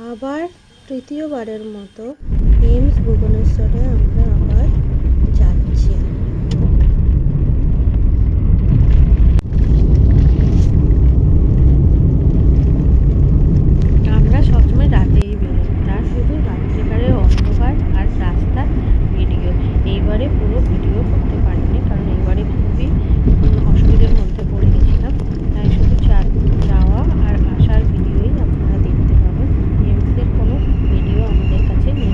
আবার তৃতীয়বারের মতো এইমস ভুবনেশ্বরে আমরা আবার যাচ্ছি। আমরা সবসময় রাতেই বেরোই, তার শুধু রাত্রিকালের অন্ধকার আর রাস্তার ভিডিও। এইবারে পুরো ভিডিও করতে পারিনি, কারণ এইবারে খুবই অসুবিধার মধ্যে পড়ে গেছিলাম। তাই শুধু যাওয়া আর আসার ভিডিওই আপনারা দেখতে পাবেন। এইমসের কোনো ভিডিও আমাদের কাছে নেই।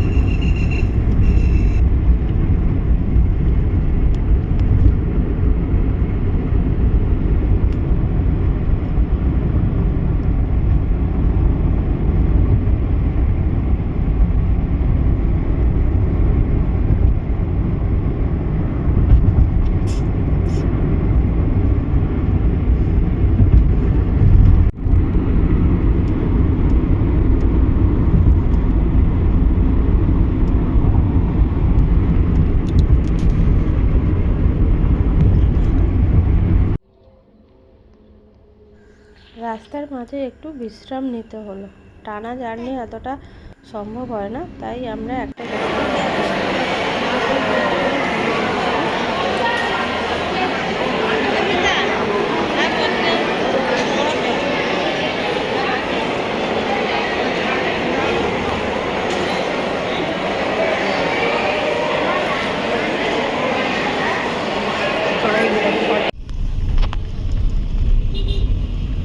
রাস্তার মাঝে একটু বিশ্রাম নিতে হলো। টানা জার্নি এতটা সম্ভব হয় না, তাই আমরা একটা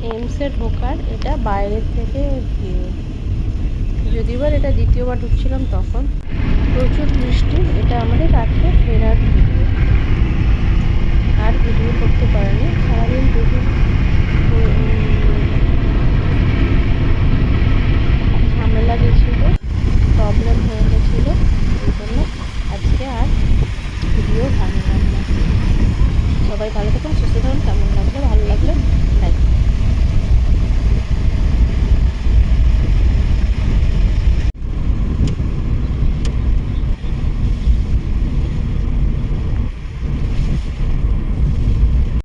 এইমসে ঢোকার এটা বাইরের থেকে ভিউ। যদিবার এটা দ্বিতীয়বার ঢুকছিলাম তখন প্রচুর বৃষ্টি। এটা আমাদের রাত্রে ফেরার ভিডিও। আর ভিডিও করতে পারিনি, সারাদিন প্রচুর ঝামেলা গেছিলো, প্রবলেম হয়ে গেছিলো। এই জন্য আজকে আর ভিডিও বানালাম না। সবাই ভালো থাকুন, সুস্থ থাকুন। কেমন লাগলো, ভালো লাগলে লাইক।